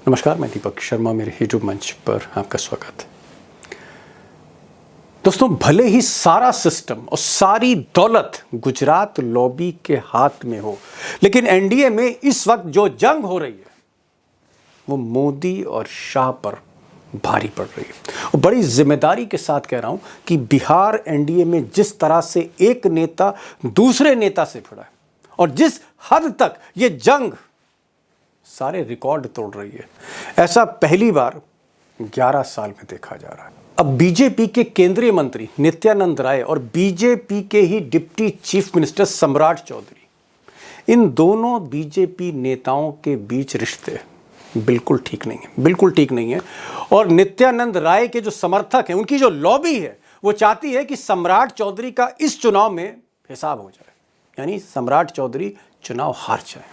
नमस्कार, मैं दीपक शर्मा, मेरे यूट्यूब मंच पर आपका स्वागत है। दोस्तों, भले ही सारा सिस्टम और सारी दौलत गुजरात लॉबी के हाथ में हो, लेकिन एनडीए में इस वक्त जो जंग हो रही है वो मोदी और शाह पर भारी पड़ रही है। और बड़ी जिम्मेदारी के साथ कह रहा हूं कि बिहार एनडीए में जिस तरह से एक नेता दूसरे नेता से भिड़ा है और जिस हद तक ये जंग सारे रिकॉर्ड तोड़ रही है, ऐसा पहली बार 11 साल में देखा जा रहा है। अब बीजेपी के केंद्रीय मंत्री नित्यानंद राय और बीजेपी के ही डिप्टी चीफ मिनिस्टर सम्राट चौधरी, इन दोनों बीजेपी नेताओं के बीच रिश्ते बिल्कुल ठीक नहीं है, बिल्कुल ठीक नहीं है। और नित्यानंद राय के जो समर्थक हैं, उनकी जो लॉबी है, वो चाहती है कि सम्राट चौधरी का इस चुनाव में हिसाब हो जाए, यानी सम्राट चौधरी चुनाव हार जाए।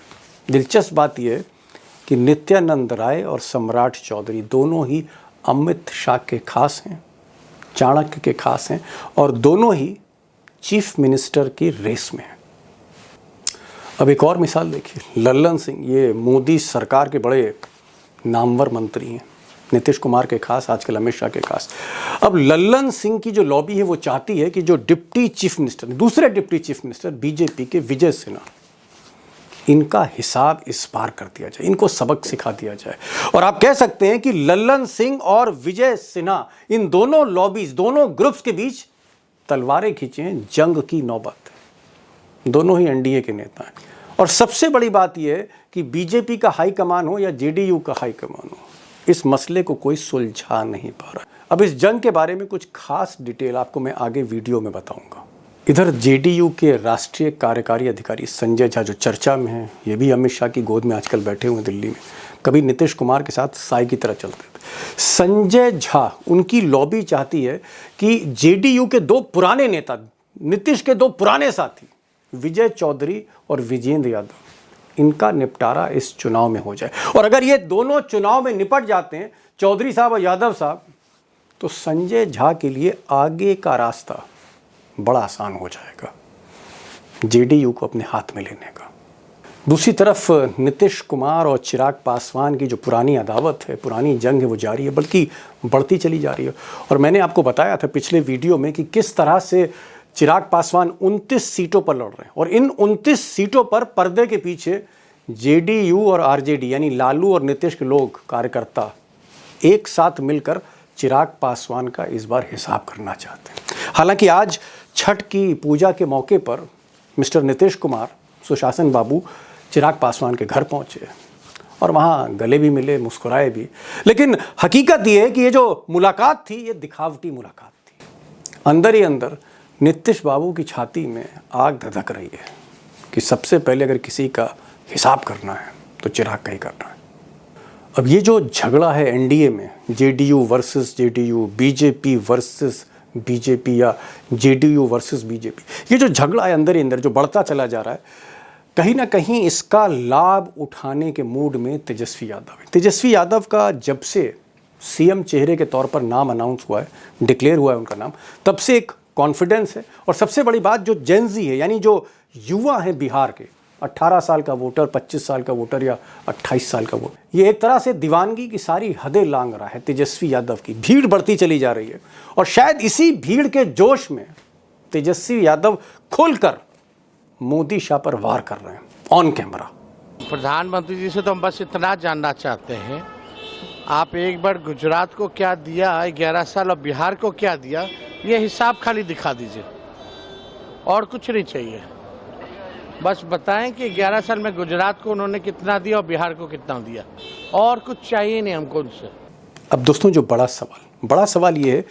दिलचस्प बात यह है कि नित्यानंद राय और सम्राट चौधरी दोनों ही अमित शाह के खास हैं, चाणक्य के खास हैं और दोनों ही चीफ मिनिस्टर की रेस में हैं। अब एक और मिसाल देखिए, लल्लन सिंह, ये मोदी सरकार के बड़े नामवर मंत्री हैं, नीतीश कुमार के खास, आजकल अमित शाह के खास। अब लल्लन सिंह की जो लॉबी है वो चाहती है कि जो डिप्टी चीफ मिनिस्टर, दूसरे डिप्टी चीफ मिनिस्टर बीजेपी के विजय सिन्हा, इनका हिसाब इस बार कर दिया जाए, इनको सबक सिखा दिया जाए। और आप कह सकते हैं कि लल्लन सिंह और विजय सिन्हा, इन दोनों लॉबीज, दोनों ग्रुप्स के बीच तलवारें खींचे हैं, जंग की नौबत है। दोनों ही एनडीए के नेता हैं। और सबसे बड़ी बात यह है कि बीजेपी का हाईकमान हो या जेडीयू का हाईकमान हो, इस मसले को कोई सुलझा नहीं पा रहा। अब इस जंग के बारे में कुछ खास डिटेल आपको मैं आगे वीडियो में बताऊंगा। इधर जेडीयू के राष्ट्रीय कार्यकारी अधिकारी संजय झा जो चर्चा में हैं, ये भी अमित शाह की गोद में आजकल बैठे हुए हैं दिल्ली में, कभी नीतीश कुमार के साथ साई की तरह चलते थे। संजय झा, उनकी लॉबी चाहती है कि जेडीयू के दो पुराने नेता, नीतीश के दो पुराने साथी विजय चौधरी और विजेंद्र यादव, इनका निपटारा इस चुनाव में हो जाए। और अगर ये दोनों चुनाव में निपट जाते हैं, चौधरी साहब और यादव साहब, तो संजय झा के लिए आगे का रास्ता बड़ा आसान हो जाएगा जेडीयू को अपने हाथ में लेने का। दूसरी तरफ नीतीश कुमार और चिराग पासवान की जो पुरानी अदावत है, पुरानी जंग है, वो जारी है, बल्कि बढ़ती चली जा रही है। और मैंने आपको बताया था पिछले वीडियो में कि किस तरह से चिराग पासवान 29 सीटों पर लड़ रहे हैं और इन 29 सीटों पर पर्दे के पीछे जेडीयू और आरजेडी, यानी लालू और नीतीश के लोग, कार्यकर्ता एक साथ मिलकर चिराग पासवान का इस बार हिसाब करना चाहते हैं। हालांकि आज छठ की पूजा के मौके पर मिस्टर नीतीश कुमार, सुशासन बाबू, चिराग पासवान के घर पहुंचे और वहां गले भी मिले, मुस्कुराए भी। लेकिन हकीकत यह है कि ये जो मुलाकात थी, ये दिखावटी मुलाकात थी। अंदर ही अंदर नीतीश बाबू की छाती में आग धधक रही है कि सबसे पहले अगर किसी का हिसाब करना है तो चिराग का ही करना है। अब ये जो झगड़ा है एनडीए में, JDU versus JDU, BJP versus BJP या जेडीयू वर्सेस बीजेपी, ये जो झगड़ा है अंदर ही अंदर जो बढ़ता चला जा रहा है, कहीं ना कहीं इसका लाभ उठाने के मूड में तेजस्वी यादव है। तेजस्वी यादव का जब से सीएम चेहरे के तौर पर नाम अनाउंस हुआ है, डिक्लेयर हुआ है उनका नाम, तब से एक कॉन्फिडेंस है। और सबसे बड़ी बात, जो जेनजी है, यानी जो युवा है बिहार के, 18 साल का वोटर, 25 साल का वोटर या 28 साल का वोटर, ये एक तरह से दीवानगी की सारी हदें लांघ रहा है तेजस्वी यादव की। भीड़ बढ़ती चली जा रही है और शायद इसी भीड़ के जोश में तेजस्वी यादव खुलकर मोदी शाह पर वार कर रहे हैं ऑन कैमरा। प्रधानमंत्री जी से तो हम बस इतना जानना चाहते हैं, आप एक बार गुजरात को क्या दिया 11 साल और बिहार को क्या दिया, ये हिसाब खाली दिखा दीजिए, और कुछ नहीं चाहिए। बस बताएं कि 11 साल में गुजरात को उन्होंने कितना दिया और बिहार को कितना दिया, और कुछ चाहिए नहीं हमको उनसे। अब दोस्तों, जो बड़ा सवाल ये है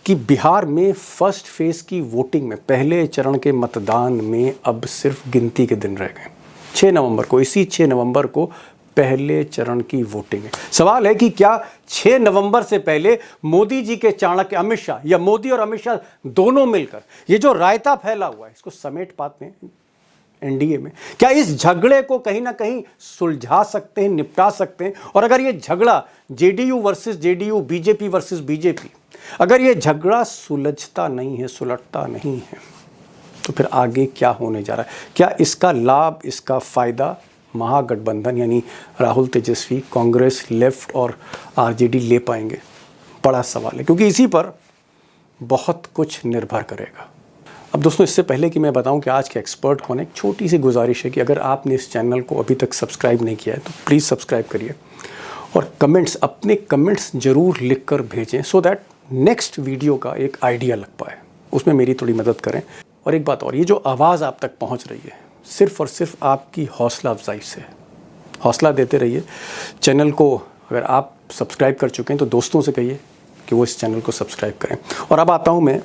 कि बिहार में फर्स्ट फेज की वोटिंग में, पहले चरण के मतदान में अब सिर्फ गिनती के दिन रह गए। 6 नवंबर को, इसी 6 नवंबर को पहले चरण की वोटिंग है। सवाल है कि क्या 6 नवंबर से पहले मोदी जी के चाणक्य अमित शाह, या मोदी और अमित शाह दोनों मिलकर ये जो रायता फैला हुआ है, इसको समेट पाते हैं एनडीए में? क्या इस झगड़े को कहीं ना कहीं सुलझा सकते हैं, निपटा सकते हैं? और अगर ये झगड़ा JDU versus JDU, BJP versus BJP, अगर ये झगड़ा सुलझता नहीं है, सुलटता नहीं है, तो फिर आगे क्या होने जा रहा है? क्या इसका लाभ, इसका फायदा महागठबंधन यानी राहुल तेजस्वी, कांग्रेस, लेफ्ट और आरजेडी ले पाएंगे? बड़ा सवाल है, क्योंकि इसी पर बहुत कुछ निर्भर करेगा। अब दोस्तों, इससे पहले कि मैं बताऊं कि आज के एक्सपर्ट कौन है, एक छोटी सी गुजारिश है कि अगर आपने इस चैनल को अभी तक सब्सक्राइब नहीं किया है तो प्लीज़ सब्सक्राइब करिए और अपने कमेंट्स ज़रूर लिख कर भेजें, सो दैट नेक्स्ट वीडियो का एक आइडिया लग पाए, उसमें मेरी थोड़ी मदद करें। और एक बात और, ये जो आवाज़ आप तक पहुंच रही है सिर्फ़ और सिर्फ आपकी हौसला अफजाई से है। हौसला देते रहिए। चैनल को अगर आप सब्सक्राइब कर चुके हैं तो दोस्तों से कहिए कि वो इस चैनल को सब्सक्राइब करें। और अब आता हूँ मैं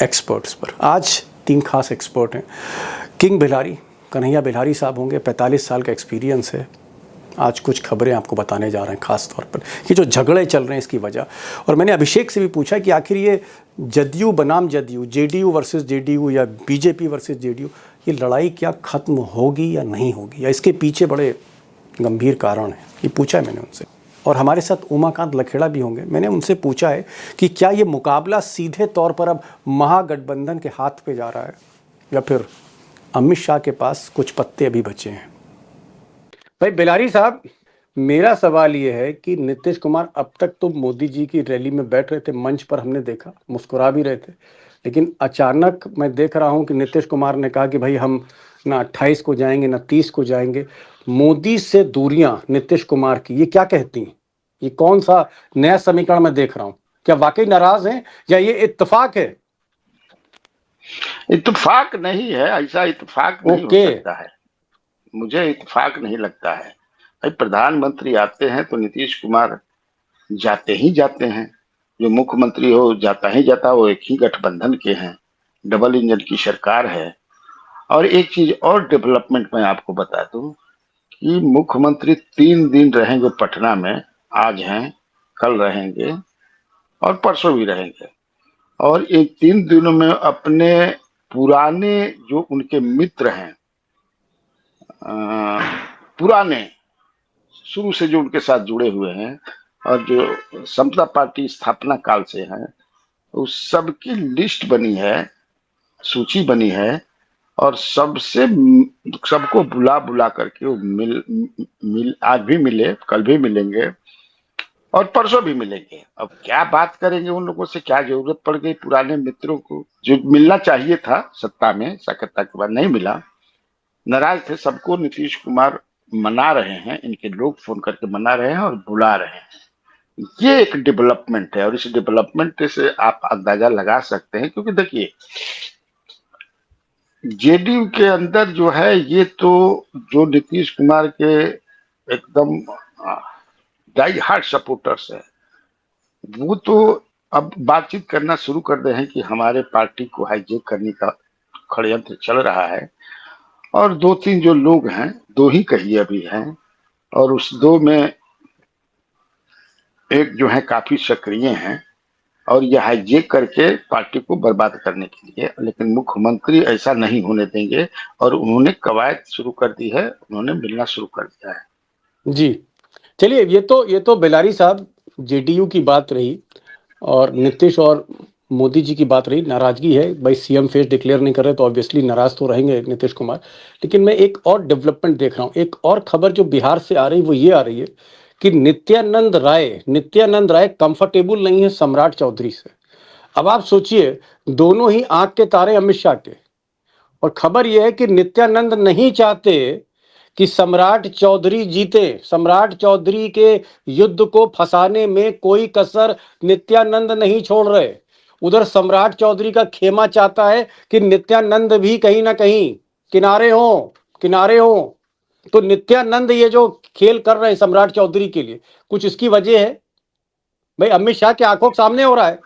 एक्सपर्ट्स पर। आज 3 खास एक्सपर्ट हैं। किंग बिहारी, कन्हैया बिहारी साहब होंगे, 45 साल का एक्सपीरियंस है। आज कुछ खबरें आपको बताने जा रहे हैं, खास तौर पर ये जो झगड़े चल रहे हैं इसकी वजह। और मैंने अभिषेक से भी पूछा कि आखिर ये जदयू बनाम जदयू, जेडीयू वर्सेस जेडीयू या बीजेपी वर्सेस जेडीयू, ये लड़ाई क्या ख़त्म होगी या नहीं होगी, या इसके पीछे बड़े गंभीर कारण हैं, ये पूछा है मैंने उनसे। और हमारे साथ उमाकांत लखेड़ा भी होंगे। मैंने उनसे पूछा है कि क्या ये मुकाबला सीधे तौर पर अब महागठबंधन के हाथ पे जा रहा है या फिर अमित शाह के पास कुछ पत्ते अभी बचे हैं। भाई बिलारी साहब, मेरा सवाल ये है कि नीतीश कुमार अब तक तो मोदी जी की रैली में बैठ रहे थे, मंच पर हमने देखा, मुस्कुरा भी रहे थे, लेकिन अचानक मैं देख रहा हूं कि नीतीश कुमार ने कहा कि भाई हम ना 28 को जाएंगे ना 30 को जाएंगे। मोदी से दूरियां नीतीश कुमार की, ये क्या कहती हैं? ये कौन सा नया समीकरण मैं देख रहा हूं? क्या वाकई नाराज हैं या ये इत्तेफाक है? इत्तेफाक नहीं है, ऐसा इत्तेफाक नहीं हो ओके। सकता है। मुझे इत्तेफाक नहीं लगता है। भाई प्रधानमंत्री आते हैं तो नीतीश कुमार जाते ही जाते हैं। जो मुख्यमंत्री हो जाता ही जाता, वो एक ही गठबंधन के हैं, डबल इंजन की सरकार है। और एक चीज और डेवलपमेंट मैं आपको बता दूं कि मुख्यमंत्री 3 दिन रहेंगे पटना में, आज हैं, कल रहेंगे और परसों भी रहेंगे। और इन 3 दिनों में अपने पुराने जो उनके मित्र हैं, पुराने शुरू से जो उनके साथ जुड़े हुए हैं और जो समता पार्टी स्थापना काल से हैं, उस सबकी लिस्ट बनी है, सूची बनी है। और सबको बुला बुला करके वो मिल आज भी मिले, कल भी मिलेंगे और परसों भी मिलेंगे। अब क्या बात करेंगे उन लोगों से, क्या जरूरत पड़ गई पुराने मित्रों को? जो मिलना चाहिए था सत्ता में, सत्ता के बाद नहीं मिला, नाराज थे, सबको नीतीश कुमार मना रहे हैं, इनके लोग फोन करके मना रहे हैं और बुला रहे हैं। ये एक डेवलपमेंट है और इस डेवलपमेंट से आप अंदाजा लगा सकते हैं, क्योंकि देखिए जेडीयू के अंदर जो है, ये तो जो नीतीश कुमार के एकदम डाई हार्ट सपोर्टर्स है, वो तो अब बातचीत करना शुरू कर रहे हैं कि हमारे पार्टी को हाईजैक करने का षड्यंत्र चल रहा है। और 2-3 जो लोग हैं, 2 ही कहिए अभी हैं, और उस 2 में एक जो है काफी सक्रिय हैं और यह हाईजैक करके पार्टी को बर्बाद करने के लिए, लेकिन मुख्यमंत्री ऐसा नहीं होने देंगे और उन्होंने कवायद शुरू कर दी है, उन्होंने मिलना शुरू कर दिया है। जी चलिए, ये तो बेलारी साहब जेडीयू की बात रही और नीतीश और मोदी जी की बात रही। नाराजगी है भाई, सीएम फेस डिक्लेयर नहीं कर रहे तो ऑब्वियसली नाराज तो रहेंगे नीतीश कुमार। लेकिन मैं एक और डेवलपमेंट देख रहा हूँ, एक और खबर जो बिहार से आ रही वो ये आ रही है कि नित्यानंद राय कंफर्टेबल नहीं है सम्राट चौधरी से। अब आप सोचिए, दोनों ही आंख के तारे अमित शाह के, और खबर यह है कि नित्यानंद नहीं चाहते कि सम्राट चौधरी जीते। सम्राट चौधरी के युद्ध को फंसाने में कोई कसर नित्यानंद नहीं छोड़ रहे। उधर सम्राट चौधरी का खेमा चाहता है कि नित्यानंद भी कहीं ना कहीं किनारे हो। तो नित्यानंद ये जो खेल कर रहे हैं सम्राट चौधरी के लिए, कुछ इसकी वजह है भाई, अमित शाह के आंखों के सामने हो रहा है।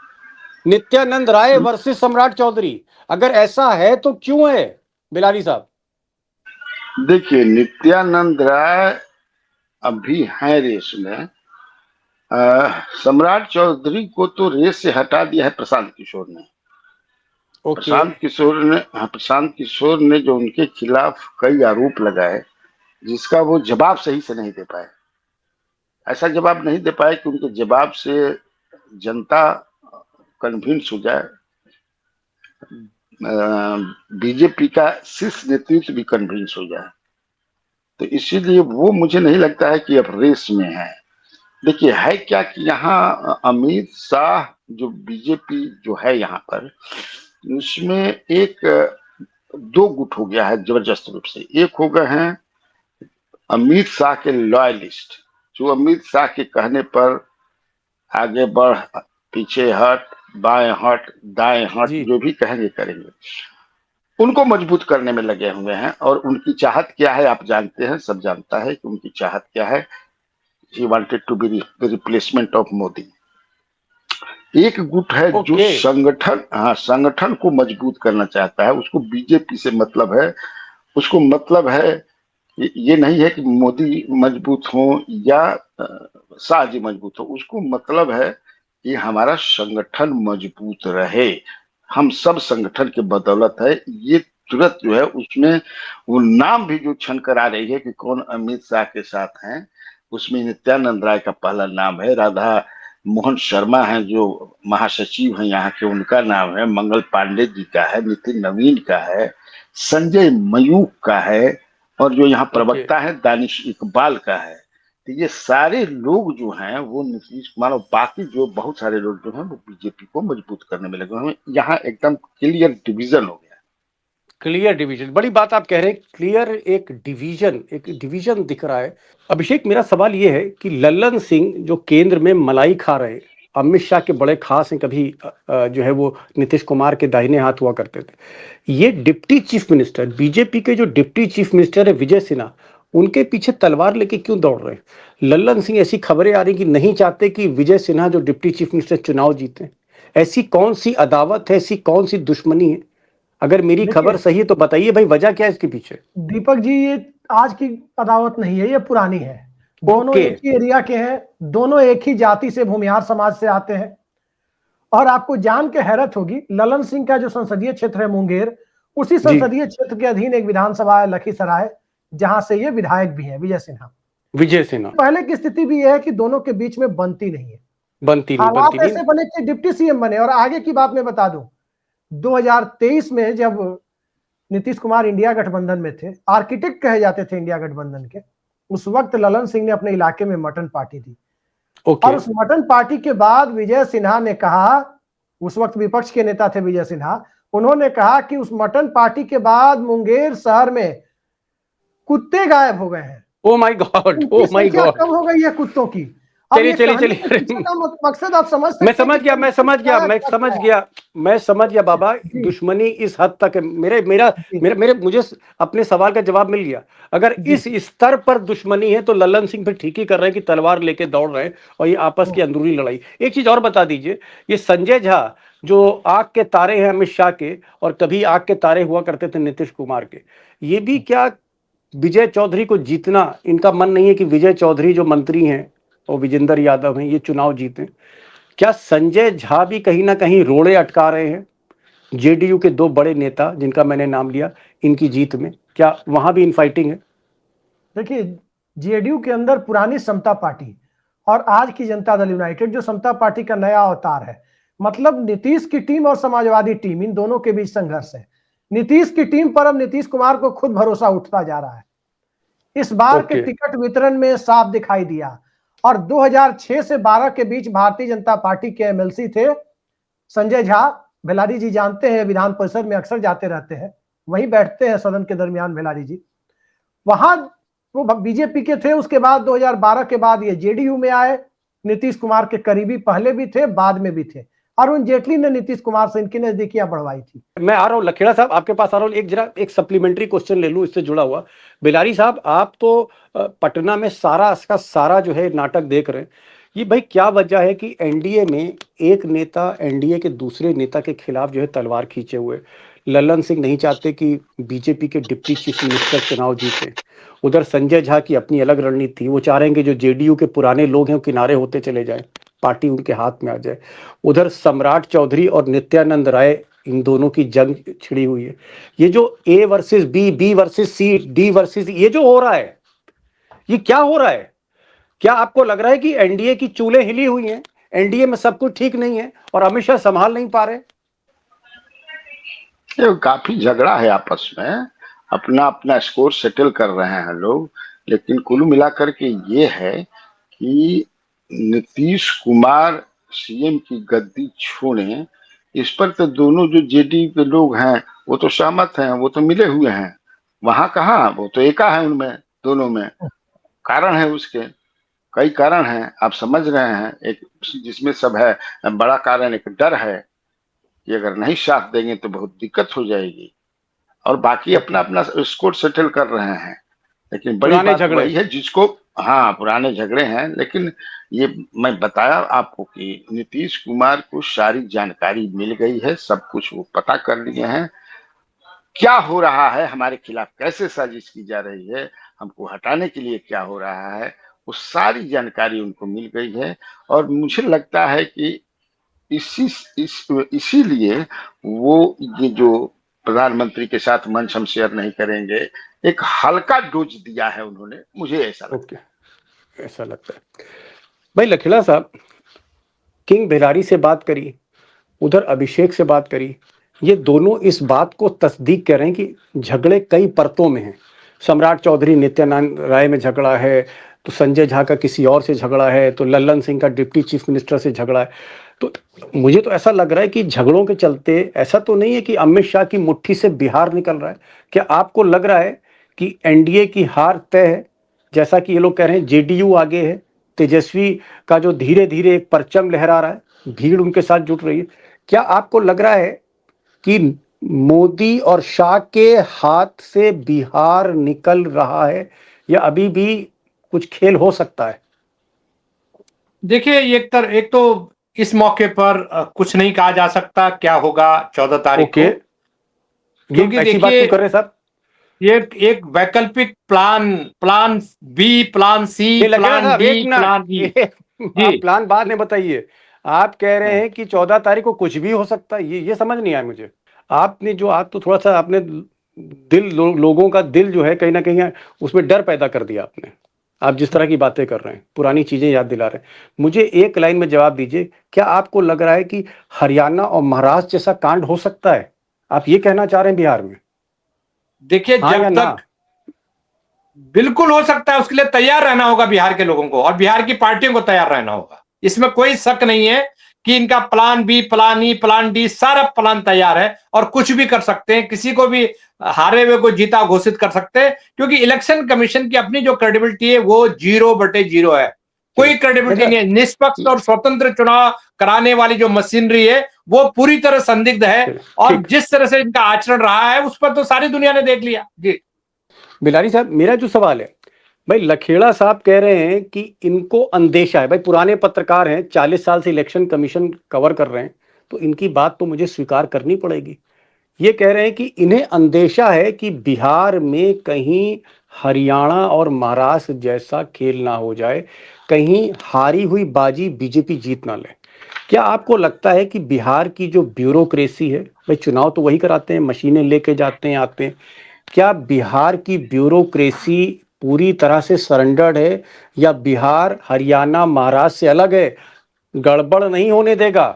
नित्यानंद राय वर्सेस सम्राट चौधरी, अगर ऐसा है तो क्यों है बिलारी साहब? देखिए, नित्यानंद राय अभी है रेस में। सम्राट चौधरी को तो रेस से हटा दिया है प्रशांत किशोर ने। ओके। प्रशांत किशोर ने जो उनके खिलाफ कई आरोप लगाए, जिसका वो जवाब सही से नहीं दे पाए। ऐसा जवाब नहीं दे पाए कि उनके जवाब से जनता कन्विंस हो जाए, बीजेपी का शीर्ष नेतृत्व भी कन्विंस हो जाए। तो इसीलिए वो मुझे नहीं लगता है कि अब रेस में है। देखिए है क्या कि यहाँ अमित शाह जो बीजेपी जो है यहाँ पर, उसमें एक दो गुट हो गया है जबरदस्त रूप से। एक हो गए हैं अमित शाह के लॉयलिस्ट, जो अमित शाह के कहने पर आगे बढ़, पीछे हट, बाएं हट, दाएं हट, जी। जो भी कहेंगे करेंगे, उनको मजबूत करने में लगे हुए हैं। और उनकी चाहत क्या है आप जानते हैं, सब जानता है कि उनकी चाहत क्या है। He wanted to be the replacement of Modi. एक गुट है जो ओके। संगठन, हाँ, संगठन को मजबूत करना चाहता है, उसको बीजेपी से मतलब है। उसको मतलब है, ये नहीं है कि मोदी मजबूत हो या शाह जी मजबूत हो, उसको मतलब है कि हमारा संगठन मजबूत रहे। हम सब संगठन के बदौलत है। ये तुरंत जो है उसमें वो नाम भी जो छन कर आ रही है कि कौन अमित शाह के साथ हैं, उसमें नित्यानंद राय का पहला नाम है, राधा मोहन शर्मा है जो महासचिव हैं यहाँ के, उनका नाम है, मंगल पांडे जी का है, नितिन नवीन का है, संजय मयूख का है, और जो यहाँ ओके। प्रवक्ता है दानिश इकबाल का है। तो ये सारे लोग जो हैं वो नीतीश कुमार, और बाकी जो बहुत सारे लोग जो हैं वो बीजेपी को मजबूत करने में लगे हुए हैं। यहाँ एकदम क्लियर डिवीजन हो गया। क्लियर डिवीजन, बड़ी बात आप कह रहे हैं। क्लियर एक डिवीजन दिख रहा है। अभिषेक, मेरा सवाल ये है कि लल्लन सिंह जो केंद्र में मलाई खा रहे हैं, अमित शाह के बड़े खास हैं, कभी जो है वो नीतीश कुमार के दाहिने हाथ हुआ करते थे। ये डिप्टी चीफ मिनिस्टर, बीजेपी के जो डिप्टी चीफ मिनिस्टर है विजय सिन्हा, उनके पीछे तलवार लेके क्यों दौड़ रहे हैं? लल्लन सिंह, ऐसी खबरें आ रही कि नहीं चाहते कि विजय सिन्हा जो डिप्टी चीफ मिनिस्टर चुनाव जीते। ऐसी कौन सी अदावत है, ऐसी कौन सी दुश्मनी है? अगर मेरी खबर देखिए सही है तो बताइए भाई, वजह क्या है इसके पीछे? दीपक जी, ये आज की अदावत नहीं है, ये पुरानी है। दोनों ओके। एक ही एरिया के हैं, दोनों एक ही जाति से, भूमिहार समाज से आते हैं। और आपको जान के हैरत होगी, ललन सिंह का जो संसदीय क्षेत्र है मुंगेर, उसी जी। संसदीय क्षेत्र के अधीन एक विधानसभा है लखीसराय, जहां से ये विधायक भी है विजय सिन्हा। विजय सिन्हा। पहले की स्थिति भी यह है कि दोनों के बीच में बनती नहीं है। बनती हालात नहीं। ऐसे बने कि डिप्टी सीएम बने। और आगे की बात मैं बता दूं, 2023 में जब नीतीश कुमार इंडिया गठबंधन में थे, आर्किटेक्ट कहे जाते थे इंडिया गठबंधन के, उस वक्त ललन सिंह ने अपने इलाके में मटन पार्टी दी। ओके। और उस मटन पार्टी के बाद विजय सिन्हा ने कहा, उस वक्त विपक्ष के नेता थे विजय सिन्हा, उन्होंने कहा कि उस मटन पार्टी के बाद मुंगेर शहर में कुत्ते गायब हो गए हैं, ओ माय गॉड, ओ उनकी माय संख्या गॉड। कम हो गई है कुत्तों की। अब चलिए ये चलिए कहने के चलिए। पीछे का मकसद आप समझ मैं सकते हैं समझ कि गया, मैं समझ गया, क्या मैं क्या समझ क्या गया, मैं समझ गया बाबा। जी दुश्मनी इस हद तक है। मेरे मेरा जी मेरे मेरे मुझे अपने सवाल का जवाब मिल गया। अगर जी इस स्तर पर दुश्मनी है तो लल्लन सिंह फिर ठीक ही कर रहे हैं कि तलवार लेके दौड़ रहे हैं, और ये आपस की अंदरूनी लड़ाई। एक चीज और बता दीजिए, ये संजय झा जो आग के तारे हैं अमित शाह के, और कभी आग के तारे हुआ करते थे नीतीश कुमार के, ये भी क्या विजय चौधरी को जीतना इनका मन नहीं है कि विजय चौधरी जो मंत्री हैं और विजेंद्र यादव हैं ये चुनाव जीते? क्या संजय झा भी कहीं ना कहीं रोड़े अटका रहे हैं जेडीयू के दो बड़े नेता जिनका मैंने नाम लिया इनकी जीत में? क्या वहां भी इनफाइटिंग है? देखिए, जेडीयू के अंदर पुरानी समता पार्टी और आज की जनता दल यूनाइटेड जो समता पार्टी का नया अवतार है, मतलब नीतीश की टीम और समाजवादी टीम, इन दोनों के बीच संघर्ष है। नीतीश की टीम पर अब नीतीश कुमार को खुद भरोसा उठता जा रहा है। इस बार के ओके। टिकट वितरण में साफ दिखाई दिया। और 2006 से 12 के बीच भारतीय जनता पार्टी के एमएलसी थे संजय झा। बेलारी जी जानते हैं, विधान परिषद में अक्सर जाते रहते हैं, वहीं बैठते हैं सदन के दरमियान बेलारी जी। वहां वो बीजेपी के थे। उसके बाद 2012 के बाद ये जेडीयू में आए। नीतीश कुमार के करीबी पहले भी थे, बाद में भी थे। अरुण जेटली ने नीतीश कुमार से इनकी नजदीकियां बढ़वाई थी। मैं आ रहा हूं लखेड़ा साहब, आपके पास आ रहा हूं। एक जरा एक सप्लीमेंट्री क्वेश्चन ले लूं इससे जुड़ा हुआ। बिलारी साहब, आप तो पटना में सारा का सारा जो है नाटक देख रहे हैं। ये भाई क्या वजह है कि एनडीए में एक नेता एनडीए के दूसरे नेता के खिलाफ जो है तलवार खींचे हुए? लल्लन सिंह नहीं चाहते कि बीजेपी के डिप्टी चीफ मिनिस्टर चुनाव जीते। उधर संजय झा की अपनी अलग रणनीति थी, वो चाह रहे हैं कि जो जेडीयू के पुराने लोग हैं वो किनारे होते चले जाएं, पार्टी उनके हाथ में आ जाए। उधर सम्राट चौधरी और नित्यानंद राय, इन दोनों की जंग छिड़ी हुई है। ये जो A versus B, B versus C, D versus, ये जो हो रहा है, ये क्या हो रहा है? क्या आपको लग रहा है कि एनडीए की चूलें हिली हुई हैं, एनडीए में सब कुछ ठीक नहीं है और अमित शाह संभाल नहीं पा रहे? ये काफी झगड़ा है आपस में, अपना अपना स्कोर सेटल कर रहे हैं लोग। लेकिन कुल मिलाकर के ये है कि नीतीश कुमार सीएम की गद्दी छोड़े, इस पर तो दोनों जो जेडीयू के लोग हैं वो तो सहमत हैं, वो तो मिले हुए हैं। वहां कहाँ, वो तो एका है उनमें, दोनों में। कारण है उसके, कई कारण हैं, आप समझ रहे हैं। एक जिसमें सब है, बड़ा कारण एक डर है कि अगर नहीं साथ देंगे तो बहुत दिक्कत हो जाएगी, और बाकी अपना अपना स्कोर सेटल कर रहे हैं। लेकिन बड़ी पुराने बात झगड़े। वही है जिसको, हाँ पुराने झगड़े हैं, लेकिन ये मैं बताया आपको कि नीतीश कुमार को सारी जानकारी मिल गई है, सब कुछ वो पता कर लिए हैं, क्या हो रहा है हमारे खिलाफ, कैसे साजिश की जा रही है, हमको हटाने के लिए क्या हो रहा है, वो सारी जानकारी उनको मिल गई है। और मुझे लगता है कि इसीलिए वो ये जो प्रधानमंत्री के साथ मंच हम शेयर नहीं करेंगे, एक हल्का डोज दिया है उन्होंने, मुझे ऐसा लगता है। ओके, ऐसा लगता है। भाई लखेड़ा साहब, किंग बेलारी से बात करी, उधर अभिषेक से बात करी, ये दोनों इस बात को तस्दीक कर रहे हैं कि झगड़े कई परतों में हैं। सम्राट चौधरी नित्यानंद राय में झगड़ा है, तो संजय झा का किसी और से झगड़ा है, तो लल्लन सिंह का डिप्टी चीफ मिनिस्टर से झगड़ा है। तो मुझे तो ऐसा लग रहा है कि झगड़ों के चलते ऐसा तो नहीं है कि अमित शाह की मुट्ठी से बिहार निकल रहा है। क्या आपको लग रहा है कि एनडीए की हार तय है? जैसा कि ये लोग कह रहे हैं जेडीयू आगे है, तेजस्वी का जो धीरे धीरे एक परचम लहरा रहा है, भीड़ उनके साथ जुट रही है। क्या आपको लग रहा है कि मोदी और शाह के हाथ से बिहार निकल रहा है, या अभी भी कुछ खेल हो सकता है? देखिए, एक तो इस मौके पर कुछ नहीं कहा जा सकता क्या होगा 14 तारीख ओके, को, क्योंकि ये ऐसी बात देखिए क्यों कर रहे हैं साहब? ये एक वैकल्पिक plan, plan B, plan C, ये लगेगा प्लान साहब, डी, एक प्लान मिनट, ई। आप जी। प्लान बाद में बताइए। आप कह रहे हैं कि 14 तारीख को कुछ भी हो सकता है, ये समझ नहीं आया मुझे। आपने जो, आप तो थोड़ा सा आपने लोगों का दिल जो है कहीं ना कहीं उसमें डर पैदा कर दिया आपने। आप जिस तरह की बातें कर रहे हैं, पुरानी चीजें याद दिला रहे हैं। मुझे एक लाइन में जवाब दीजिए, क्या आपको लग रहा है कि हरियाणा और महाराष्ट्र जैसा कांड हो सकता है? आप ये कहना चाह रहे हैं बिहार में? देखिए, हाँ या जब ना? तक बिल्कुल हो सकता है, उसके लिए तैयार रहना होगा बिहार के लोगों को और बिहार की पार्टियों को तैयार रहना होगा। इसमें कोई शक नहीं है कि इनका प्लान बी, प्लान ई, प्लान डी, सारा प्लान तैयार है और कुछ भी कर सकते हैं, किसी को भी हारे हुए को जीता घोषित कर सकते हैं, क्योंकि इलेक्शन कमीशन की अपनी जो क्रेडिबिलिटी है वो 0/0 है। कोई क्रेडिबिलिटी नहीं है। निष्पक्ष और स्वतंत्र चुनाव कराने वाली जो मशीनरी है वो पूरी तरह संदिग्ध है, और ठीक। जिस तरह से इनका आचरण रहा है उस पर तो सारी दुनिया ने देख लिया। जी बिलारी साहब, मेरा जो सवाल है, भाई लखेड़ा साहब कह रहे हैं कि इनको अंदेशा है। भाई पुराने पत्रकार हैं, 40 साल से इलेक्शन कमीशन कवर कर रहे हैं, तो इनकी बात तो मुझे स्वीकार करनी पड़ेगी। ये कह रहे हैं कि इन्हें अंदेशा है कि बिहार में कहीं हरियाणा और महाराष्ट्र जैसा खेल ना हो जाए, कहीं हारी हुई बाजी बीजेपी जीत ना ले। क्या आपको लगता है कि बिहार की जो ब्यूरोक्रेसी है, भाई चुनाव तो वही कराते हैं, मशीनें लेके जाते हैं आते हैं, क्या बिहार की ब्यूरोक्रेसी पूरी तरह से सरेंडर्ड है, या बिहार हरियाणा महाराष्ट्र से अलग है, गड़बड़ नहीं होने देगा?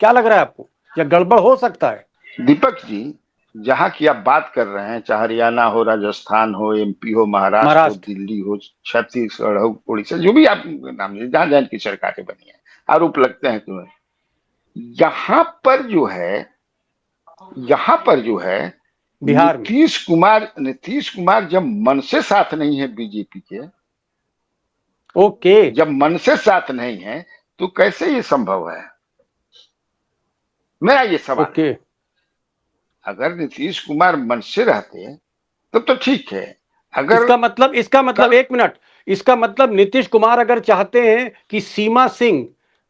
क्या लग रहा है आपको, या गड़बड़ हो सकता है? दीपक जी, जहाँ की आप बात कर रहे हैं, चाहे हरियाणा हो, राजस्थान हो, एमपी हो, महाराष्ट्र हो, महाराष्ट्र। दिल्ली हो, छत्तीसगढ़ हो, उड़ीसा, जो भी आप नाम लीजिए, जहाँ जहाँ की सरकारें बनी है, आरोप लगते हैं तुम्हें, यहाँ पर जो है, यहाँ पर जो है, बिहार में। नीतीश कुमार जब मन से साथ नहीं है बीजेपी के, ओके। जब मन से साथ नहीं है, तो कैसे ये संभव है? मेरा ये सवाल है। ओके। अगर नीतीश कुमार मन से रहते तब तो ठीक है। अगर इसका मतलब कल, एक मिनट, इसका मतलब नीतीश कुमार अगर चाहते हैं कि सीमा सिंह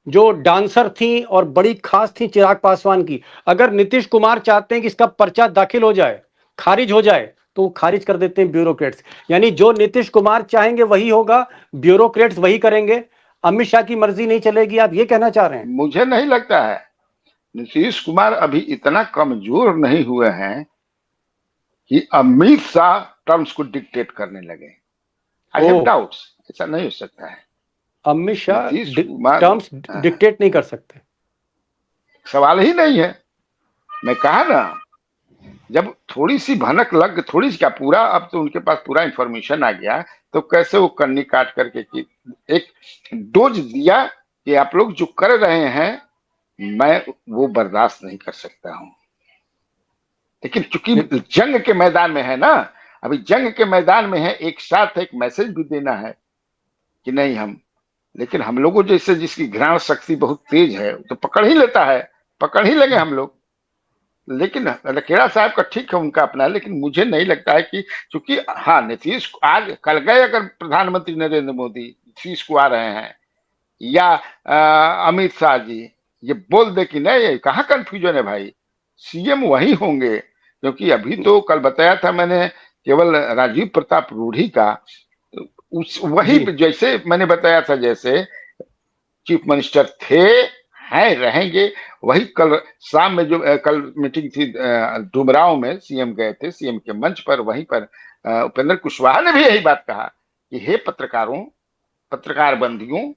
जो डांसर थी और बड़ी खास थी चिराग पासवान की, अगर नीतीश कुमार चाहते हैं कि इसका पर्चा दाखिल हो जाए, खारिज हो जाए, तो वो खारिज कर देते हैं ब्यूरोक्रेट्स। यानी जो नीतीश कुमार चाहेंगे वही होगा, ब्यूरोक्रेट्स वही करेंगे, अमित शाह की मर्जी नहीं चलेगी। आप ये कहना चाह रहे हैं? मुझे नहीं लगता है नीतीश कुमार अभी इतना कमजोर नहीं हुए हैं कि अमित शाह टर्म्स को डिक्टेट करने लगे। आई हैव ओ, डाउट्स, ऐसा नहीं हो सकता है। अमित शाह नीतीश कुमार, टर्म्स डिक्टेट नहीं कर सकते? सवाल ही नहीं है। मैं कहा ना, जब थोड़ी सी भनक लग, थोड़ी सी क्या, पूरा अब तो उनके पास पूरा इंफॉर्मेशन आ गया तो कैसे वो कन्नी काट करके कि एक डोज दिया कि आप लोग जो कर रहे हैं मैं वो बर्दाश्त नहीं कर सकता हूं। लेकिन चूंकि जंग के मैदान में है ना, अभी जंग के मैदान में है, एक साथ एक मैसेज भी देना है कि नहीं हम, लेकिन हम लोगों जैसे जिसकी घ्राण शक्ति बहुत तेज है तो पकड़ ही लेता है, पकड़ ही लेंगे हम लोग। लेकिन लखेड़ा साहब का ठीक है, उनका अपना, लेकिन मुझे नहीं लगता है कि चूंकि हाँ नीतीश आज कल गए अगर प्रधानमंत्री नरेंद्र मोदी नीतीश को आ रहे हैं या अमित शाह जी ये बोल दे कि नहीं, कहाँ कंफ्यूजन है भाई, सीएम वही होंगे। क्योंकि अभी तो कल बताया था मैंने केवल राजीव प्रताप रूढ़ी का, उस वही जैसे मैंने बताया था जैसे चीफ मिनिस्टर थे हैं रहेंगे, वही कल शाम में जो कल मीटिंग थी डुमरांव में सीएम गए थे, सीएम के मंच पर वहीं पर उपेंद्र कुशवाहा ने भी यही बात कहा कि हे पत्रकारों, पत्रकार बंधुओं,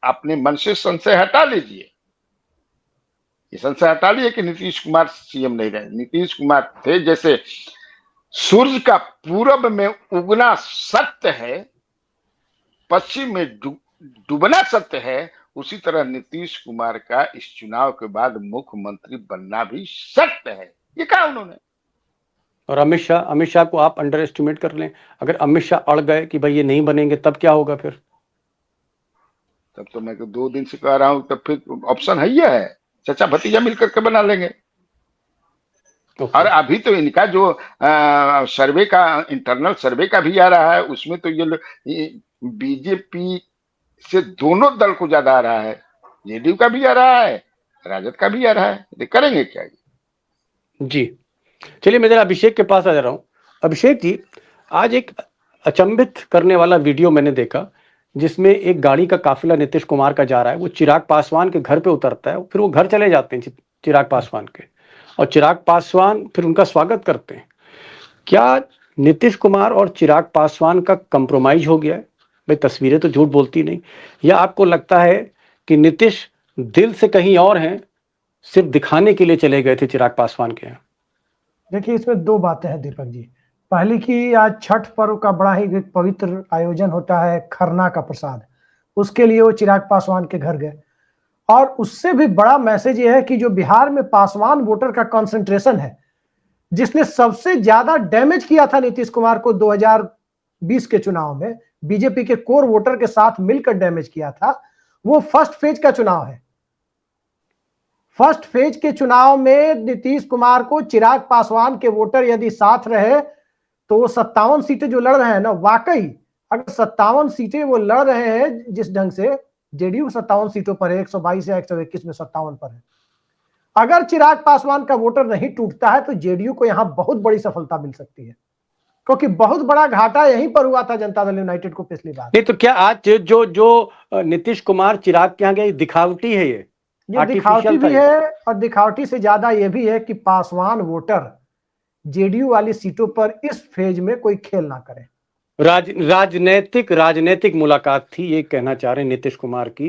अपने मन से संशय हटा लीजिए, ये संशय हटा लिए कि नीतीश कुमार सीएम नहीं रहे। नीतीश कुमार थे जैसे सूर्य का पूरब में उगना सत्य है, पश्चिम में डूबना सत्य है, उसी तरह नीतीश कुमार का इस चुनाव के बाद मुख्यमंत्री बनना भी सत्य है। ये कहा उन्होंने। और अमित शाह को आप अंडर एस्टिमेट कर लें, अगर अमित शाह अड़ गए कि भाई ये नहीं बनेंगे तब क्या होगा फिर? तब तो मैं 2 दिन से कह रहा हूं, तब फिर ऑप्शन है, चचा भतीजा मिलकर के बना लेंगे। और अभी तो इनका जो सर्वे का, इंटरनल सर्वे का भी आ रहा है, उसमें तो ये बीजेपी से दोनों दल को ज्यादा आ रहा है, जेडीयू का भी आ रहा है, राजद का भी आ रहा है। ये करेंगे क्या जी? चलिए मैं जरा अभिषेक के पास आ जा रहा हूँ। अभिषेक जी, आज एक अचंभित करने वाला वीडियो मैंने देखा जिसमें एक गाड़ी का काफिला नीतीश कुमार का जा रहा है, वो चिराग पासवान के घर पे उतरता है, फिर वो घर चले जाते हैं चिराग पासवान के, और चिराग पासवान फिर उनका स्वागत करते हैं। क्या नीतीश कुमार और चिराग पासवान का कंप्रोमाइज हो गया है? भाई तस्वीरें तो झूठ बोलती नहीं। या आपको लगता है कि नीतीश दिल से कहीं और हैं, सिर्फ दिखाने के लिए चले गए थे चिराग पासवान के यहाँ? देखिए, इसमें 2 बातें हैं दीपक जी। पहली कि आज छठ पर्व का बड़ा ही पवित्र आयोजन होता है, खरना का प्रसाद, उसके लिए वो चिराग पासवान के घर गए। और उससे भी बड़ा मैसेज ये है कि जो बिहार में पासवान वोटर का कंसंट्रेशन है, जिसने सबसे ज्यादा डैमेज किया था नीतीश कुमार को 2020 के चुनाव में, बीजेपी के कोर वोटर के साथ मिलकर डैमेज किया था, वो फर्स्ट फेज का चुनाव है। फर्स्ट फेज के चुनाव में नीतीश कुमार को चिराग पासवान के वोटर यदि साथ रहे तो वो 57 सीटें जो लड़ रहे हैं ना, वाकई अगर 57 सीटें वो लड़ रहे हैं जिस ढंग से, जेडीयू 57 सीटों पर है, 122 या 121 में 57 पर है। अगर चिराग पासवान का वोटर नहीं टूटता है तो जेडीयू को यहां बहुत बड़ी सफलता मिल सकती है, क्योंकि बहुत बड़ा घाटा यहीं पर हुआ था जनता दल यूनाइटेड को पिछली बार। नहीं तो क्या आज जो नीतीश कुमार चिराग के यहाँ गए, दिखावटी है? ये दिखावटी भी है, और दिखावटी से ज्यादा ये भी है कि पासवान वोटर जेडीयू वाली सीटों पर इस फेज में कोई खेल ना करे। राजनीतिक मुलाकात थी, ये कहना चाह रहे हैं नीतीश कुमार की,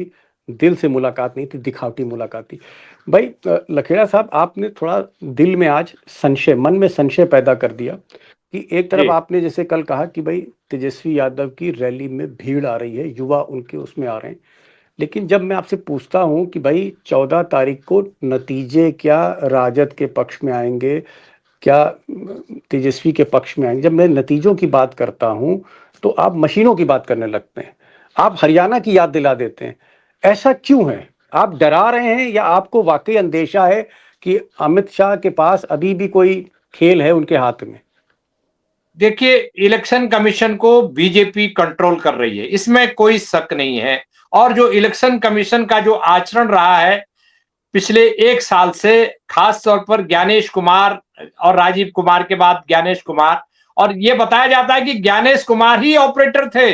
दिल से मुलाकात नहीं थी, दिखावटी मुलाकात थी। भाई लखेड़ा साहब, आपने थोड़ा दिल में आज संशय, मन में संशय पैदा कर दिया कि एक तरफ आपने जैसे कल कहा कि भाई तेजस्वी यादव की रैली में भीड़ आ रही है, युवा उनके उसमें आ रहे हैं, लेकिन जब मैं आपसे पूछता हूं कि भाई 14 तारीख को नतीजे क्या राजद के पक्ष में आएंगे, क्या तेजस्वी के पक्ष में आएंगे, जब मैं नतीजों की बात करता हूं तो आप मशीनों की बात करने लगते हैं, आप हरियाणा की याद दिला देते हैं। ऐसा क्यों है? आप डरा रहे हैं या आपको वाकई अंदेशा है कि अमित शाह के पास अभी भी कोई खेल है उनके हाथ में? देखिए, इलेक्शन कमीशन को बीजेपी कंट्रोल कर रही है, इसमें कोई शक नहीं है। और जो इलेक्शन कमीशन का जो आचरण रहा है पिछले 1 साल से, खास तौर पर ज्ञानेश कुमार और राजीव कुमार के बाद ज्ञानेश कुमार, और ये बताया जाता है कि ज्ञानेश कुमार ही ऑपरेटर थे।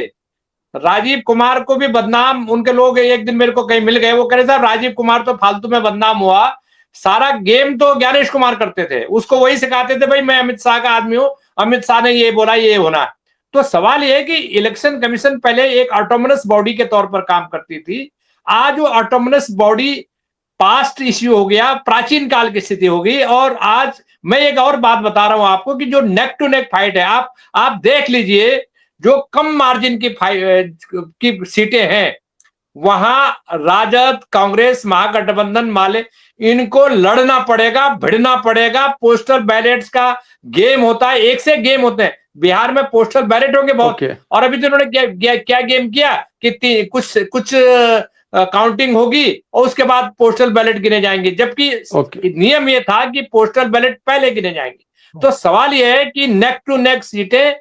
राजीव कुमार को भी बदनाम, उनके लोग एक दिन मेरे को कहीं मिल गए, वो कह रहे साहब राजीव कुमार तो फालतू में बदनाम हुआ, सारा गेम तो ज्ञानेश कुमार करते थे, उसको वही सिखाते थे भाई मैं अमित शाह का आदमी हूं, अमित शाह ने ये बोला ये होना। तो सवाल ये है कि इलेक्शन कमीशन पहले एक ऑटोनमस बॉडी के तौर पर काम करती थी, आज वो ऑटोनमस बॉडी पास्ट इश्यू हो गया, प्राचीन काल की स्थिति हो गई। और आज मैं एक और बात बता रहा हूं आपको कि जो नेक टू नेक फाइट है, आप देख लीजिए, जो कम मार्जिन की सीटें हैं, वहां राजद, कांग्रेस, महागठबंधन वाले इनको लड़ना पड़ेगा, भिड़ना पड़ेगा। पोस्टल बैलेट्स का गेम होता है, एक से गेम होते हैं। बिहार में पोस्टल बैलेट होंगे बहुत। ओके। और अभी तो उन्होंने क्या गेम किया कि कुछ काउंटिंग होगी और उसके बाद पोस्टल बैलेट गिने जाएंगे, जबकि ओके। नियम ये था कि पोस्टल बैलेट पहले गिने जाएंगे। तो सवाल यह है कि नेक टू नेक सीटें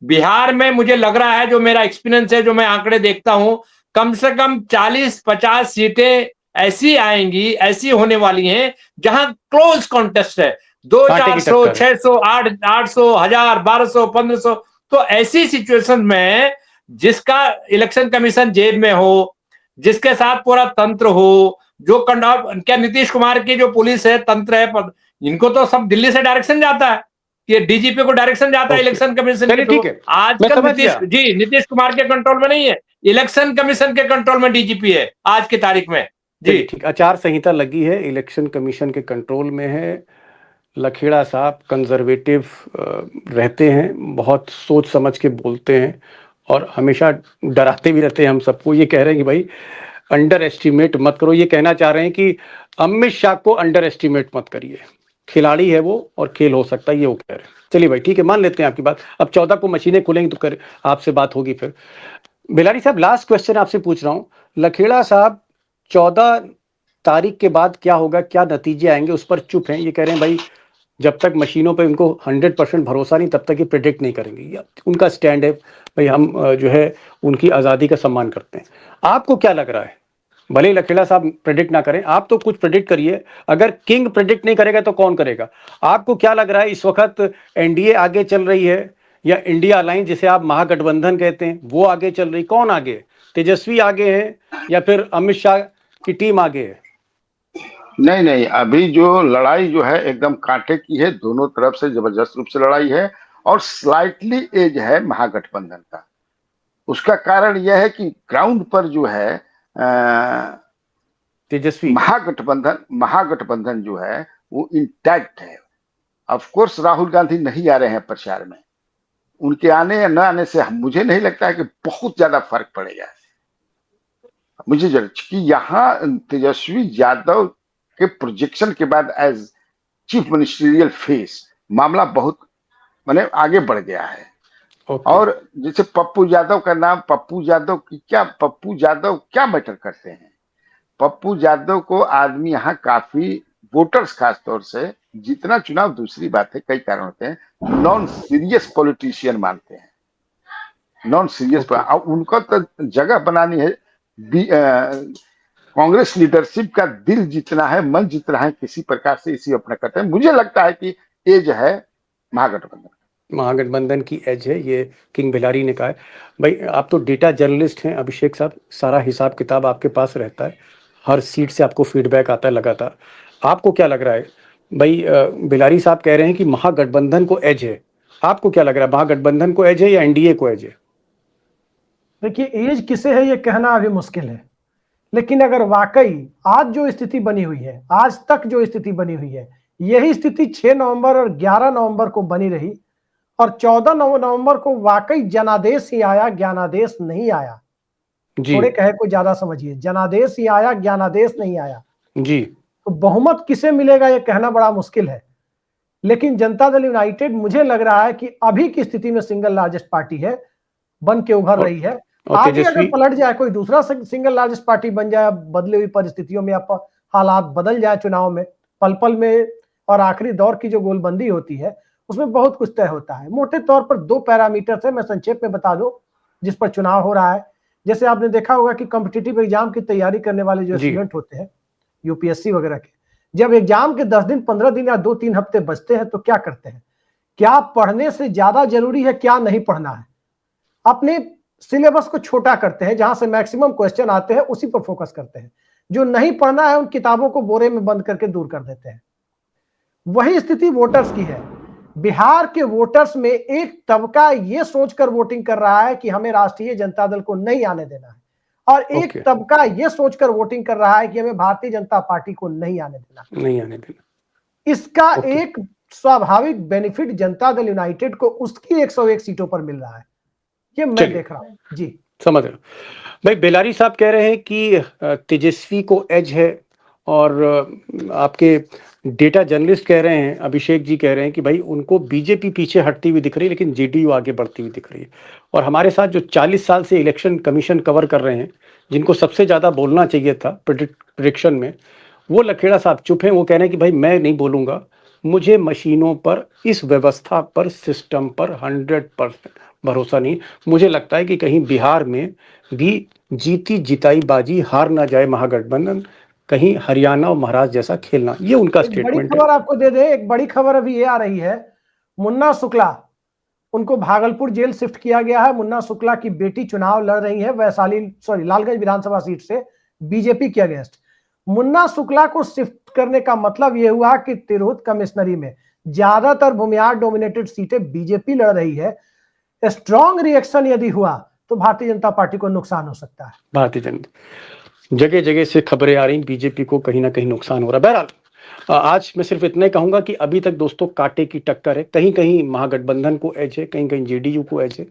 बिहार में, मुझे लग रहा है, जो मेरा एक्सपीरियंस है, जो मैं आंकड़े देखता हूं, कम से कम 40-50 सीटें ऐसी आएंगी, ऐसी होने वाली हैं जहां क्लोज कॉन्टेस्ट है, 200-400, 600, 800, 1000, 1200, 1500। तो ऐसी सिचुएशन में जिसका इलेक्शन कमीशन जेब में हो, जिसके साथ पूरा तंत्र हो, जो क्या नीतीश कुमार की जो पुलिस है, तंत्र है, इनको तो सब दिल्ली से डायरेक्शन जाता है, ये डीजीपी को डायरेक्शन जाता है इलेक्शन कमीशन के। ठीक है, आजकल नीतीश कुमार के कंट्रोल में नहीं है, इलेक्शन कमीशन के कंट्रोल में डीजीपी है आज की तारीख में। जी ठीक, आचार संहिता लगी है, इलेक्शन कमीशन के कंट्रोल में है। लखेड़ा साहब कंजर्वेटिव रहते हैं, बहुत सोच समझ के बोलते हैं और हमेशा डराते भी रहते हैं हम सबको। ये कह रहे हैं कि भाई अंडर एस्टिमेट मत करो, ये कहना चाह रहे हैं कि अमित शाह को अंडर एस्टिमेट मत करिए, खिलाड़ी है वो और खेल हो सकता है, ये वो कह रहे हैं। चलिए भाई ठीक है, मान लेते हैं आपकी बात। अब 14 को मशीनें खुलेंगी तो कर आपसे बात होगी फिर। बेलारी साहब, लास्ट क्वेश्चन आपसे पूछ रहा हूँ। लखेड़ा साहब 14 तारीख के बाद क्या होगा, क्या नतीजे आएंगे, उस पर चुप हैं। ये कह रहे हैं भाई जब तक मशीनों पे उनको 100% भरोसा नहीं, तब तक ये प्रेडिक्ट नहीं करेंगे। उनका स्टैंड है भाई, हम जो है उनकी आज़ादी का सम्मान करते हैं। आपको क्या लग रहा है? भले ही लखेड़ा साहब प्रेडिक्ट ना करें, आप तो कुछ प्रेडिक्ट करिए। अगर किंग प्रेडिक्ट नहीं करेगा तो कौन करेगा? आपको क्या लग रहा है इस वक्त एनडीए आगे चल रही है या इंडिया अलायंस जिसे आप महागठबंधन कहते हैं वो आगे चल रही? कौन आगे? तेजस्वी आगे है या फिर अमित शाह की टीम आगे है? नहीं नहीं, अभी जो लड़ाई जो है एकदम कांटे की है, दोनों तरफ से जबरदस्त रूप से लड़ाई है और स्लाइटली एज है महागठबंधन का। उसका कारण यह है कि ग्राउंड पर जो है तेजस्वी महागठबंधन जो है वो इंटैक्ट है। ऑफ कोर्स राहुल गांधी नहीं आ रहे हैं प्रचार में, उनके आने या न आने से मुझे नहीं लगता है कि बहुत ज्यादा फर्क पड़ेगा। मुझे कि यहाँ तेजस्वी यादव के प्रोजेक्शन के बाद एज चीफ मिनिस्ट्रियल फेस मामला बहुत माने आगे बढ़ गया है। और जैसे पप्पू यादव का नाम, पप्पू यादव क्या मैटर करते हैं? पप्पू यादव को आदमी यहाँ काफी वोटर्स खास तौर से, जितना चुनाव दूसरी बात है, कई कारण होते हैं, नॉन सीरियस पॉलिटिशियन मानते हैं, नॉन सीरियस। उनको तो जगह बनानी है, कांग्रेस लीडरशिप का दिल जितना है, मन जितना है, किसी प्रकार से इसी अपना करते हैं। मुझे लगता है कि एज है महागठबंधन की एज है, ये किंग बेलारी ने कहा है। भाई आप तो डेटा जर्नलिस्ट हैं अभिषेक साहब, सारा हिसाब किताब आपके पास रहता है, हर सीट से आपको फीडबैक आता है लगातार। आपको क्या लग रहा है भाई? बेलारी साहब कह रहे हैं कि महागठबंधन को एज है, आपको क्या लग रहा है, महागठबंधन को एज है या एनडीए को एज है? देखिए, एज किसे है ये कहना अभी मुश्किल है, लेकिन अगर वाकई आज जो स्थिति बनी हुई है, आज तक जो स्थिति बनी हुई है, यही स्थिति 6 नवंबर और 11 नवंबर को बनी रही और 14 नवंबर को वाकई जनादेश ही आया, ज्ञानादेश नहीं आया। थोड़े कहे को ज्यादा समझिए, जनादेश ही आया, ज्ञानादेश नहीं आया जी। तो बहुमत किसे मिलेगा ये कहना बड़ा मुश्किल है। लेकिन जनता दल यूनाइटेड मुझे लग रहा है कि अभी की स्थिति में सिंगल लार्जेस्ट पार्टी है, बन के उभर रही है। आगे अगर पलट जाए, कोई दूसरा सिंगल लार्जेस्ट पार्टी बन जाए, बदली हुई परिस्थितियों में हालात बदल जाए, चुनाव में पल पल में और आखिरी दौर की जो गोलबंदी होती है उसमें बहुत कुछ तय होता है। मोटे तौर पर 2 पैरामीटर है, मैं संक्षेप में बता दूं, जिस पर चुनाव हो रहा है। जैसे आपने देखा होगा कि कॉम्पिटिटिव एग्जाम की तैयारी करने वाले जो स्टूडेंट होते हैं, यूपीएससी वगैरह के, जब एग्जाम के 10 दिन 15 दिन या 2-3 हफ्ते बचते हैं तो क्या करते हैं? क्या पढ़ने से ज्यादा जरूरी है क्या नहीं पढ़ना है? अपने सिलेबस को छोटा करते हैं, जहां से मैक्सिमम क्वेश्चन आते हैं उसी पर फोकस करते हैं। जो नहीं पढ़ना है उन किताबों को बोरे में बंद करके दूर कर देते हैं। वही स्थिति वोटर्स की है। बिहार के वोटर्स में एक तबका ये सोचकर वोटिंग कर रहा है कि हमें राष्ट्रीय जनता दल को नहीं आने देना है, और एक तबका ये सोचकर वोटिंग कर रहा है कि हमें भारतीय जनता पार्टी को नहीं आने देना। इसका एक स्वाभाविक बेनिफिट जनता दल यूनाइटेड को उसकी 101 सीटों पर मिल रहा है। ये मैं चलिए। देख रहा हूँ जी। समझ रहे हो भाई। बेलारी साहब कह रहे हैं कि तेजस्वी को एज है, और आपके डेटा जर्नलिस्ट कह रहे हैं, अभिषेक जी कह रहे हैं कि भाई उनको बीजेपी पीछे हटती हुई दिख रही है लेकिन जेडीयू आगे बढ़ती हुई दिख रही है। और हमारे साथ जो 40 साल से इलेक्शन कमीशन कवर कर रहे हैं, जिनको सबसे ज़्यादा बोलना चाहिए था प्रिडिक्शन में, वो लखेड़ा साहब चुप हैं। वो कह रहे हैं कि भाई मैं नहीं बोलूँगा, मुझे मशीनों पर, इस व्यवस्था पर, सिस्टम पर 100% भरोसा नहीं। मुझे लगता है कि कहीं बिहार में भी जीती जिताई बाजी हार ना जाए महागठबंधन, कहीं हरियाणा और महाराष्ट्र जैसा खेलना। ये उनका एक बड़ी स्टेटमेंट है। खबर आपको दे दे, एक बड़ी खबर अभी ये आ रही है, मुन्ना शुक्ला, उनको भागलपुर जेल शिफ्ट किया गया है। मुन्ना शुक्ला की बेटी चुनाव लड़ रही है लालगंज विधानसभा सीट से बीजेपी के अगेंस्ट। मुन्ना शुक्ला को शिफ्ट करने का मतलब यह हुआ कि तिरहुत कमिश्नरी में ज्यादातर भूमिहार डोमिनेटेड सीटें बीजेपी लड़ रही है। स्ट्रॉन्ग रिएक्शन यदि हुआ तो भारतीय जनता पार्टी को नुकसान हो सकता है। भारतीय जनता, जगह जगह से खबरें आ रही, बीजेपी को कहीं ना कहीं नुकसान हो रहा है। बहरहाल आज मैं सिर्फ इतना ही कहूंगा कि अभी तक दोस्तों कांटे की टक्कर है। कहीं कहीं महागठबंधन को एज है, कहीं कहीं जेडीयू को एज है।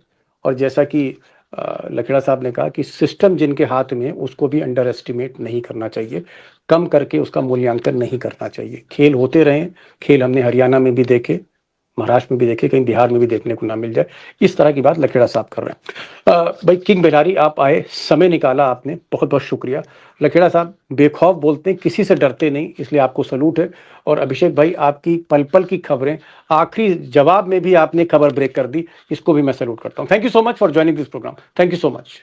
और जैसा कि लखेड़ा साहब ने कहा कि सिस्टम जिनके हाथ में है उसको भी अंडर एस्टिमेट नहीं करना चाहिए, कम करके उसका मूल्यांकन नहीं करना चाहिए। खेल होते रहे, खेल हमने हरियाणा में भी देखे, महाराष्ट्र में भी देखे, कहीं बिहार में भी देखने को ना मिल जाए। इस तरह की बात लखेड़ा साहब कर रहे हैं। भाई किंग बेलारी, आप आए, समय निकाला आपने, बहुत बहुत शुक्रिया। लखेड़ा साहब बेखौफ बोलते हैं, किसी से डरते नहीं, इसलिए आपको सलूट है। और अभिषेक भाई, आपकी पल पल की खबरें, आखिरी जवाब में भी आपने खबर ब्रेक कर दी, इसको भी मैं सलूट करता हूँ। Thank you so much for joining this programme. Thank you so much.